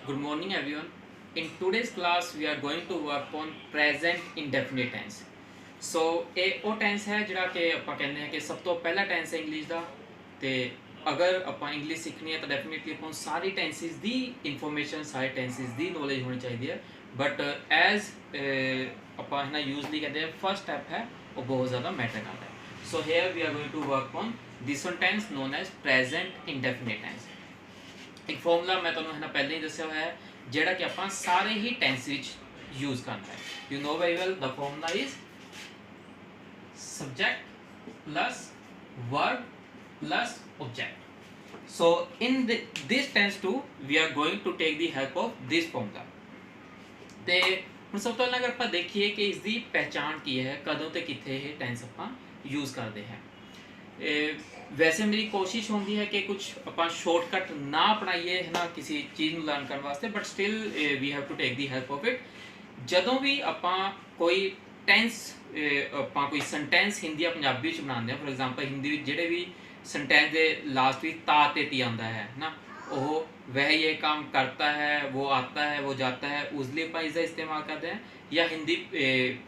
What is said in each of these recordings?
Good morning, everyone. In today's class, we are going to work on present indefinite tense. ਸੋ ਇਹ ਉਹ tens ਹੈ ਜਿਹੜਾ ਕਿ ਆਪਾਂ ਕਹਿੰਦੇ ਹਾਂ ਕਿ ਸਭ ਤੋਂ ਪਹਿਲਾ ਟੈਂਸ ਹੈ ਇੰਗਲਿਸ਼ ਦਾ। ਤੇ ਅਗਰ ਆਪਾਂ ਇੰਗਲਿਸ਼ ਸਿੱਖਣੀ ਹੈ ਤਾਂ ਡੈਫੀਨਿਟਲੀ ਆਪਾਂ ਸਾਰੀ ਟੈਂਸਿਸ ਦੀ ਇਨਫੋਰਮੇਸ਼ਨ, ਸਾਰੇ ਟੈਂਸਿਸ ਦੀ ਨੌਲੇਜ ਹੋਣੀ ਚਾਹੀਦੀ ਹੈ। ਬਟ ਐਜ਼ ਆਪਾਂ ਇਹਨਾਂ ਯੂਜ਼ਲੀ ਕਹਿੰਦੇ ਆ ਫਸਟ ਸਟੈਪ ਹੈ, ਉਹ ਬਹੁਤ ਜ਼ਿਆਦਾ ਮੈਟਰ ਕਰਦਾ ਹੈ। So here we are going to work on this one tense known as present indefinite tense. ਇੱਕ ਫਾਰਮੂਲਾ ਮੈਂ ਤੁਹਾਨੂੰ ਇਹਨਾਂ ਪਹਿਲਾਂ ਹੀ ਦੱਸਿਆ ਹੋਇਆ ਹੈ ਜਿਹੜਾ ਕਿ ਆਪਾਂ ਸਾਰੇ ਹੀ ਟੈਂਸ ਵਿੱਚ ਯੂਜ਼ ਕਰਨਾ ਹੈ। You know very well the formula is subject plus verb plus object. So in this tense too we are going to take the help of this formula. ਤੇ ਹੁਣ ਸਭ ਤੋਂ ਪਹਿਲਾਂ ਅਗਰ ਆਪਾਂ ਦੇਖੀਏ ਕਿ ਇਸ ਦੀ ਪਹਿਚਾਣ ਕੀ ਹੈ, ਕਦੋਂ ਤੇ ਕਿੱਥੇ ਇਹ ਟੈਂਸ ਆਪਾਂ ਯੂਜ਼ ਕਰਦੇ ਹਾਂ। ਵੈਸੇ ਮੇਰੀ ਕੋਸ਼ਿਸ਼ ਹੁੰਦੀ ਹੈ ਕਿ ਕੁਝ ਆਪਾਂ ਸ਼ਾਰਟਕਟ ਨਾ ਅਪਣਾਈਏ ਹੈ ਨਾ ਕਿਸੇ ਚੀਜ਼ ਨੂੰ ਲਰਨ ਕਰਨ ਵਾਸਤੇ, but still we have to take the help of it. ਜਦੋਂ ਵੀ ਆਪਾਂ ਕੋਈ ਟੈਂਸ ਆਪਾਂ ਕੋਈ ਸੈਂਟੈਂਸ ਹਿੰਦੀ ਜਾਂ ਪੰਜਾਬੀ ਵਿੱਚ ਬਣਾਉਂਦੇ ਹਾਂ, ਫੋਰ ਐਗਜ਼ਾਮਪਲ ਹਿੰਦੀ ਵਿੱਚ ਜਿਹੜੇ ਵੀ ਸੈਂਟੈਂਸ ਦੇ ਲਾਸਟ ਵਿੱਚ ਤਾ ਤੇ ਤੀ ਆਉਂਦਾ ਹੈ ਨਾ, ਉਹ वह ये काम करता है, वो आता है, वो जाता है, ਉਸ ਲਈ ਆਪਾਂ ਇਸ ਦਾ ਇਸਤੇਮਾਲ ਕਰਦੇ ਹਾਂ। ਜਾਂ ਹਿੰਦੀ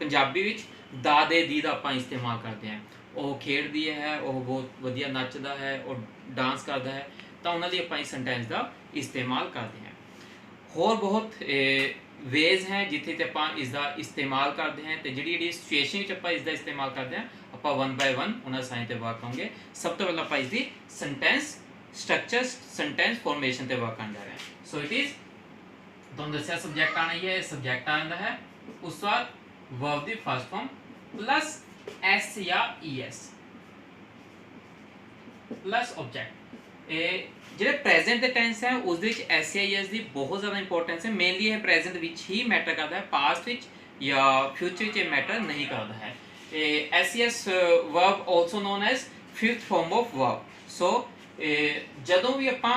ਪੰਜਾਬੀ ਵਿੱਚ ਦਾ ਦੇ ਦੀ ਦਾ ਆਪਾਂ ਇਸਤੇਮਾਲ ਕਰਦੇ ਹਾਂ। ਉਹ ਖੇਡਦੀ ਹੈ, ਉਹ ਬਹੁਤ ਵਧੀਆ ਨੱਚਦਾ ਹੈ, ਉਹ ਡਾਂਸ ਕਰਦਾ ਹੈ, ਤਾਂ ਉਹਨਾਂ ਲਈ ਆਪਾਂ ਇਸ ਸੈਂਟੈਂਸ ਦਾ ਇਸਤੇਮਾਲ ਕਰਦੇ ਹਾਂ। ਹੋਰ ਬਹੁਤ ਵੇਜ਼ ਹੈ ਜਿੱਥੇ ਤੇ ਆਪਾਂ ਇਸ ਦਾ ਇਸਤੇਮਾਲ ਕਰਦੇ ਹਾਂ, ਤੇ ਜਿਹੜੀ ਸਿਚੁਏਸ਼ਨ ਵਿੱਚ ਆਪਾਂ ਇਸ ਦਾ ਇਸਤੇਮਾਲ ਕਰਦੇ ਹਾਂ ਆਪਾਂ ਵਨ ਬਾਏ ਵਨ ਉਹਨਾਂ ਸਾਈਨ ਤੇ ਵਰਕ ਕਰਾਂਗੇ। ਸਭ ਤੋਂ ਪਹਿਲਾਂ ਆਪਾਂ ਇਸ ਦੀ ਸੈਂਟੈਂਸ स्ट्रक्चर सेंटेंस फॉर्मेशन ते वर्क करन जा रहे हैं। सो इट इज ਤੁਹਾਨੂੰ ਦੱਸਿਆ ਸਬਜੈਕਟ ਆਣਾ ਹੀ ਹੈ, ਸਬਜੈਕਟ ਆ ਜਾਂਦਾ ਹੈ, ਉਸ ਤੋਂ ਬਾਅਦ ਵਰਬ ਦੀ ਫਸਟ ਫਾਰਮ ਪਲੱਸ ਐਸ ਜਾਂ ਈਐਸ ਪਲੱਸ ਆਬਜੈਕਟ। ਇਹ ਜਿਹੜੇ ਪ੍ਰੈਜ਼ੈਂਟ ਦੇ ਟੈਂਸ ਹੈ ਉਸ ਦੇ ਵਿੱਚ ਐਸ ਜਾਂ ਈਐਸ ਦੀ ਬਹੁਤ ਜ਼ਿਆਦਾ ਇੰਪੋਰਟੈਂਸ ਹੈ। ਮੇਨਲੀ ਇਹ ਪ੍ਰੈਜ਼ੈਂਟ ਵਿੱਚ ਹੀ ਮੈਟਰ ਕਰਦਾ ਹੈ, ਪਾਸਟ ਵਿੱਚ ਜਾਂ ਫਿਊਚਰ ਵਿੱਚ ਇਹ ਮੈਟਰ ਨਹੀਂ ਕਰਦਾ ਹੈ। S E S verb also known as fifth form of verb. So ਜਦੋਂ ਵੀ ਆਪਾਂ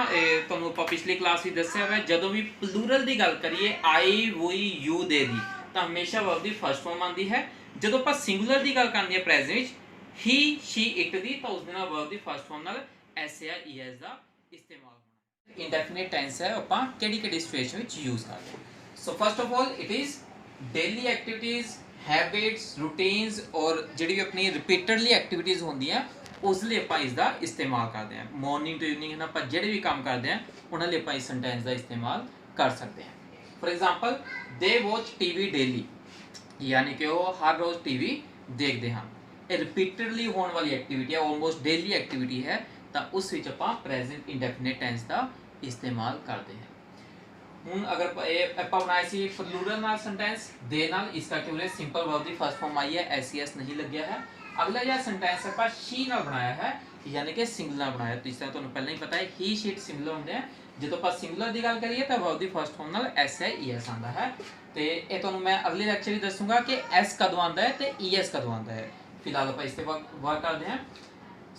ਤੁਹਾਨੂੰ ਆਪਾਂ ਪਿਛਲੀ ਕਲਾਸ ਵਿੱਚ ਦੱਸਿਆ ਹੋਇਆ, ਜਦੋਂ ਵੀ ਪਲੂਰਲ ਦੀ ਗੱਲ ਕਰੀਏ ਆਈ ਵੀ ਯੂ ਦੇ ਦੀ, ਤਾਂ ਹਮੇਸ਼ਾ ਵਰਬ ਦੀ ਫਸਟ ਫਾਰਮ ਆਉਂਦੀ ਹੈ। ਜਦੋਂ ਆਪਾਂ ਸਿੰਗੂਲਰ ਦੀ ਗੱਲ ਕਰਨੀ ਹੈ ਪ੍ਰੈਜ਼ੈਂਟ ਵਿੱਚ ਹੀ ਸ਼ੀ ਇਟ ਦੀ, ਤਾਂ ਉਸ ਦੇ ਨਾਲ ਵਰਬ ਦੀ ਫਸਟ ਫਾਰਮ ਨਾਲ ਐਸ ਜਾਂ ਈਐਸ ਦਾ ਇਸਤੇਮਾਲ ਹੋਣਾ। ਇੰਡੈਫੀਨਿਟ ਟੈਂਸ ਹੈ ਆਪਾਂ ਕਿਹੜੀ ਸਿਚੁਏਸ਼ਨ ਵਿੱਚ ਯੂਜ਼ ਕਰਦੇ ਹਾਂ। So first of all it is daily activities, habits, routines, ਔਰ ਜਿਹੜੀ ਵੀ ਆਪਣੀ ਰਿਪੀਟਡਲੀ ਐਕਟੀਵਿਟੀਜ਼ ਹੁੰਦੀਆਂ ਉਸ ਲਈ ਆਪਾਂ ਇਸ ਦਾ ਇਸਤੇਮਾਲ ਕਰਦੇ ਹਾਂ। ਮਾਰਨਿੰਗ ਟੂ ਇਵਨਿੰਗ ਹੈ ਨਾ, ਆਪਾਂ ਜਿਹੜੇ ਵੀ ਕੰਮ ਕਰਦੇ ਹਾਂ ਉਹਨਾਂ ਲਈ ਆਪਾਂ ਇਸ ਸੈਂਟੈਂਸ ਦਾ ਇਸਤੇਮਾਲ ਕਰ ਸਕਦੇ ਹਾਂ। ਫੋਰ ਐਗਜ਼ਾਮਪਲ ਦੇ ਵਾਚ ਟੀਵੀ ਡੇਲੀ, ਯਾਨੀ ਕਿ ਉਹ ਹਰ ਰੋਜ਼ ਟੀਵੀ ਦੇਖਦੇ ਹਨ। ਇਹ ਰਿਪੀਟਡਲੀ ਹੋਣ ਵਾਲੀ ਐਕਟੀਵਿਟੀ ਹੈ, ਆਲਮੋਸਟ ਡੇਲੀ ਐਕਟੀਵਿਟੀ ਹੈ, ਤਾਂ ਉਸ ਵਿੱਚ ਆਪਾਂ ਪ੍ਰੈਜ਼ੈਂਟ ਇੰਡੈਫੀਨਿਟ ਟੈਂਸ ਦਾ ਇਸਤੇਮਾਲ ਕਰਦੇ ਹਾਂ। ਹੁਣ ਅਗਰ ਇਹ ਆਪਾਂ ਬਣਾਇਆ ਸੀ ਪਲੂਰਲ ਨਾਲ ਸੈਂਟੈਂਸ ਦੇ ਨਾਲ, ਇਸ ਕਰਕੇ ਉਹਨੇ ਸਿੰਪਲ ਵਰਬ ਦੀ ਫਸਟ ਫਾਰਮ ਆਈ ਹੈ, ਐਸ ਨਹੀਂ ਲੱਗਿਆ ਹੈ। अगला जो सेंटेंस है पर शी नाल बनाया है, यानी कि सिंगुलर नाल बनाया। तो इस तरह तुहानू पहले ही पता है ही शीट सिंगुलर होंदे हैं। जो आप सिंगुलर की गल करिए तो वर्ब की फर्स्ट फॉर्म नाल एस है ई एस आंदा है। तो ये तुहानू मैं अगले लैक्चर में दसूंगा कि एस कदों आंदा है तो ई एस कदों आंदा है। फिलहाल आप इस वर्क करते हैं।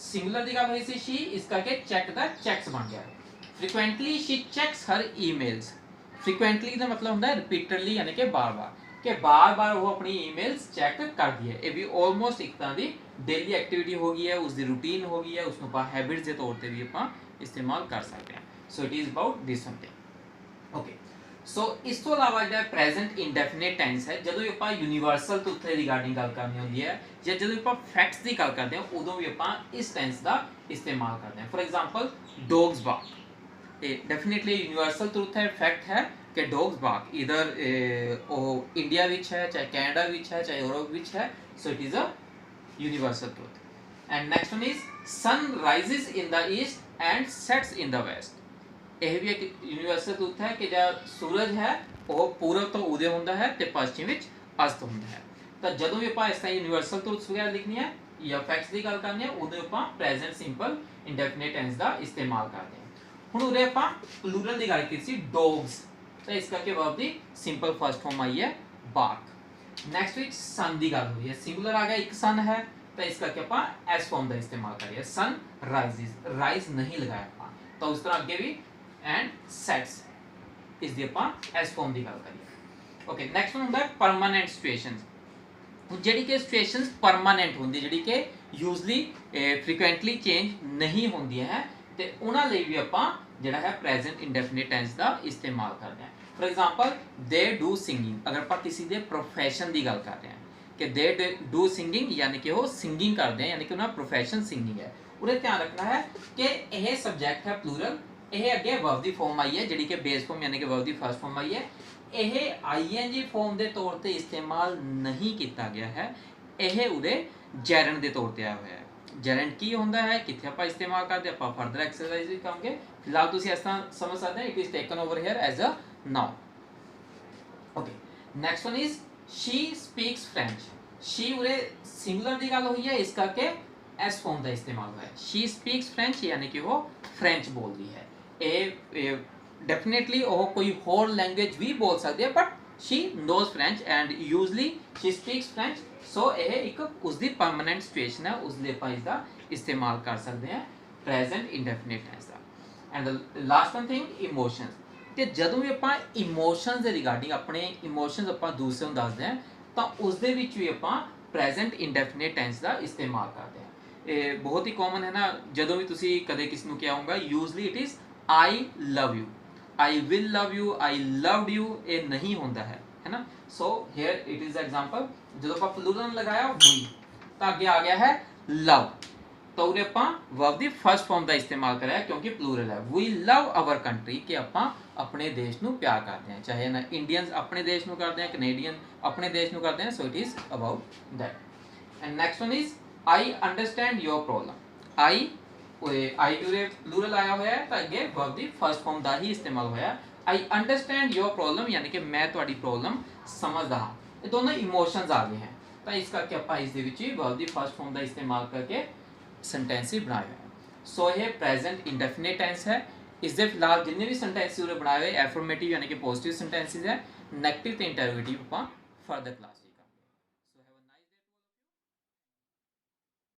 सिंगुलर की गल हुई सी शी, इस करके चेक द चेक्स बन गया। Frequently she checks her emails. Frequently का मतलब होंदा है रिपीटेडली, यानी कि बार बार, कि बार बार वो अपनी ईमेल्स चेक कर दी है। ये भी ऑलमोस्ट एक तरह की डेली एक्टिविटी हो गई है, उसकी रूटीन हो गई है, उसको आप हैबिट्स के तौर पर भी आप इस्तेमाल कर सकते हैं। So it is about this something. Okay, so इस तो अलावा जो प्रेजेंट इंडेफिनिट टेंस है, जो भी आप यूनीवर्सल तो उत्थे रिगार्डिंग गल करनी होंगी है, या जो आप फैक्ट्स की गल करते हैं उदों भी आप इस टेंस का इस्तेमाल करते हैं। For example dogs bark, definitely universal truth है, फैक्ट है कि डॉग्स बार्क इधर इंडिया विच है, चाहे कैनेडा विच है, चाहे यूरोप विच है। So it is a universal truth. And next one is sun rises in the east and sets in the west. यह भी एक यूनीवर्सल ट्रूथ है कि जो सूरज है वो पूरब तो उदय होता है तो पश्चिम विच अस्त होता है। तो जो भी आप इस तरह यूनीवर्सल ट्रूथ्स वगैरह लिखनी है या फैक्ट्स की गल करनी है, उदों आप प्रेजेंट सिंपल इंडेफिनिट टेंस का इस्तेमाल करते हैं। ਹੁਣ ਉਰੇ ਆਪਾਂ ਪਲੂਰਲ ਦੀ ਗੱਲ ਕੀਤੀ ਸੀ ਡੌਗਸ, ਤਾਂ ਇਸ ਕਰਕੇ ਵਰਬ ਦੀ ਸਿੰਪਲ ਫਸਟ ਫਾਰਮ ਆਈ ਹੈ ਬਾਰਕ। ਨੈਕਸਟ ਵਿੱਚ ਸਨ ਦੀ ਗੱਲ ਹੋਈ ਹੈ, ਸਿੰਗੂਲਰ ਆ ਗਿਆ, ਇੱਕ ਸਨ ਹੈ, ਤਾਂ ਇਸ ਕਰਕੇ ਆਪਾਂ ਐਸ ਫਾਰਮ ਦਾ ਇਸਤੇਮਾਲ ਕਰੀਏ। ਸਨ ਰਾਈਜ਼ਸ, ਰਾਈਜ਼ ਨਹੀਂ ਲਗਾਇਆ ਆਪਾਂ, ਤਾਂ ਉਸ ਤਰ੍ਹਾਂ ਅੱਗੇ ਵੀ ਐਂਡ ਸੈਟਸ, ਇਸ ਦੀ ਆਪਾਂ ਐਸ ਫਾਰਮ ਦੀ ਗੱਲ ਕਰੀਏ। ਓਕੇ, ਨੈਕਸਟ ਹੁੰਦਾ ਹੈ ਪਰਮਾਨੈਂਟ ਸਿਚੁਏਸ਼ਨਸ। ਜਿਹੜੀ ਕਿ ਸਿਚੁਏਸ਼ਨਸ ਪਰਮਾਨੈਂਟ ਹੁੰਦੀ, ਜਿਹੜੀ ਕਿ ਯੂਜ਼ਲੀ ਫ੍ਰੀਕੁਐਂਟਲੀ ਚੇਂਜ ਨਹੀਂ ਹੁੰਦੀਆਂ ਹੈ, ਤੇ ਉਹਨਾਂ ਲਈ ਵੀ ਆਪਾਂ ਜਿਹੜਾ ਹੈ ਪ੍ਰੈਜ਼ੈਂਟ ਇੰਡੈਫੀਨਿਟ ਟੈਂਸ ਦਾ ਇਸਤੇਮਾਲ ਕਰਦੇ ਹਾਂ। For example they do singing, अगर ਆਪਾਂ ਕਿਸੇ ਦੇ ਪ੍ਰੋਫੈਸ਼ਨ ਦੀ ਗੱਲ ਕਰ ਰਹੇ ਹਾਂ ਕਿ दे डू सिंगिंग ਯਾਨੀ ਕਿ ਉਹ ਸਿੰਗਿੰਗ ਕਰਦੇ ਆ, ਯਾਨੀ ਕਿ ਉਹਨਾਂ ਦਾ ਪ੍ਰੋਫੈਸ਼ਨ ਸਿੰਗਿੰਗ ਹੈ। ਉਹਦੇ ਧਿਆਨ ਰੱਖਣਾ ਹੈ ਕਿ ਇਹ ਸਬਜੈਕਟ ਹੈ ਪਲੂਰਲ, ਇਹ ਅੱਗੇ ਵਰਬ ਦੀ ਫਾਰਮ ਆਈ ਹੈ ਜਿਹੜੀ ਕਿ ਬੇਸ ਫਾਰਮ ਯਾਨੀ ਕਿ ਵਰਬ ਦੀ ਫਸਟ ਫਾਰਮ ਆਈ ਹੈ। ਇਹ ਆਈਐਨਜੀ ਫਾਰਮ ਦੇ ਤੌਰ ਤੇ ਇਸਤੇਮਾਲ ਨਹੀਂ ਕੀਤਾ ਗਿਆ ਹੈ, ਇਹ ਉਹਦੇ ਜੈਰੰਡ ਦੇ ਤੌਰ ਤੇ ਆਇਆ ਹੋਇਆ ਹੈ। ਜੈਰੰਡ ਕੀ ਹੁੰਦਾ ਹੈ, ਕਿੱਥੇ ਆਪਾਂ ਇਸਤੇਮਾਲ ਕਰਦੇ ਆਪਾਂ ਫਰਦਰ ਐਕਸਰਸਾਈਜ਼ ਵੀ ਕਰਾਂਗੇ। ਫਿਲਹਾਲ ਤੁਸੀਂ ਇਸ ਤਰ੍ਹਾਂ ਸਮਝ ਸਕਦੇ ਹੋ, it is taken over here as a noun. Okay, next one is she speaks French। she ਉਰੇ ਸਿੰਗੂਲਰ ਦੀ ਗੱਲ ਹੋਈ ਹੈ, ਇਸ ਕਰਕੇ ਐਸ ਫਾਰਮ ਦਾ ਇਸਤੇਮਾਲ ਹੋਇਆ ਹੈ। she speaks French ਯਾਨੀ ਕਿ ਉਹ ਫ੍ਰੈਂਚ ਬੋਲਦੀ ਹੈ। ਇਹ ਡੈਫੀਨਿਟਲੀ ਉਹ ਕੋਈ ਹੋਰ ਲੈਂਗੁਏਜ ਵੀ ਬੋਲ ਸਕਦੀ ਹੈ, but she knows French and usually she speaks French। ਸੋ ਇਹ ਇੱਕ ਉਸਦੀ ਪਰਮਾਨੈਂਟ ਸਿਚੁਏਸ਼ਨ ਹੈ, ਉਸ ਲਈ ਆਪਾਂ ਇਸ ਦਾ ਇਸਤੇਮਾਲ ਕਰ ਸਕਦੇ ਹਾਂ ਪ੍ਰੈਜ਼ੈਂਟ ਇੰਡੈਫੀਨਿਟ ਟੈਂਸ ਦਾ। And the last one thing, emotions. ਕਿ ਜਦੋਂ ਵੀ ਆਪਾਂ ਇਮੋਸ਼ਨਸ ਦੇ ਰਿਗਾਰਡਿੰਗ ਆਪਣੇ ਇਮੋਸ਼ਨਸ ਆਪਾਂ ਦੂਸਰੇ ਨੂੰ ਦੱਸਦੇ ਹਾਂ ਤਾਂ ਉਸ ਦੇ ਵਿੱਚ ਵੀ ਆਪਾਂ ਪ੍ਰੈਜ਼ੈਂਟ ਇੰਡੈਫੀਨਿਟ ਟੈਂਸ ਦਾ ਇਸਤੇਮਾਲ ਕਰਦੇ ਹਾਂ। ਇਹ ਬਹੁਤ ਹੀ ਕਾਮਨ ਹੈ ਨਾ, ਜਦੋਂ ਵੀ ਤੁਸੀਂ ਕਦੇ ਕਿਸ ਨੂੰ ਕਿਹਾ ਹੋਊਗਾ usually it is I love you, I will love you, I loved you, ਇਹ ਨਹੀਂ ਹੁੰਦਾ ਹੈ ਨਾ। ਸੋ ਹੇਅਰ ਇਟ ਇਜ਼ ਐਗਜ਼ਾਮਪਲ, ਜਦੋਂ ਆਪਾਂ ਪਲੂਰਲ ਲਗਾਇਆ ਵੀ ਤਾਂ ਅੱਗੇ ਆ ਗਿਆ ਹੈ ਲਵ, ਤਾਂ ਉਹਨੇ ਆਪਾਂ ਵਰਬ ਦੀ ਫਸਟ ਫਾਰਮ ਦਾ ਇਸਤੇਮਾਲ ਕਰਿਆ ਕਿਉਂਕਿ ਪਲੂਰਲ ਹੈ। ਵੀ ਲਵ ਆਵਰ ਕੰਟਰੀ, ਕਿ ਆਪਾਂ ਆਪਣੇ ਦੇਸ਼ ਨੂੰ ਪਿਆਰ ਕਰਦੇ ਹਾਂ, ਚਾਹੇ ਨਾ ਇੰਡੀਅਨਸ ਆਪਣੇ ਦੇਸ਼ ਨੂੰ ਕਰਦੇ हैं, ਕੈਨੇਡੀਅਨ ਆਪਣੇ ਦੇਸ਼ ਨੂੰ ਕਰਦੇ हैं। So it is about that. And next one is I understand your problem. I ਉਰੇ ਪਲੂਰਲ ਆਇਆ ਹੋਇਆ ਹੈ ਤਾਂ ਅੱਗੇ ਵਰਬ ਦੀ ਫਸਟ ਫਾਰਮ ਦਾ ਹੀ ਇਸਤੇਮਾਲ ਹੋਇਆ। आई अंडरस्टैंड योर प्रॉब्लम यानी कि मैं ਤੁਹਾਡੀ ਪ੍ਰੋਬਲਮ ਸਮਝਦਾ ਹਾਂ। ਇਹ ਦੋਨੋਂ ਇਮੋਸ਼ਨਸ ਆ ਗਏ हैं, ਤਾਂ ਇਸ ਕਰਕੇ ਆਪਾਂ ਇਸ ਦੇ ਵਿੱਚ ਹੀ ਵਰਬ ਦੀ ਫਸਟ ਫਾਰਮ ਦਾ ਇਸਤੇਮਾਲ ਕਰਕੇ सेंटेंस ही बनाए हुए हैं। सो ये प्रेजेंट इंडेफिनिट टेंस है। इसके फिलहाल जितने भी सेंटेंस बनाए हुए एफर्मेटिव यानी कि पॉजिटिव सेंटेंसेस है, नैगेटिव तो इंटरोगेटिव ਆਪਾਂ फर्दर क्लास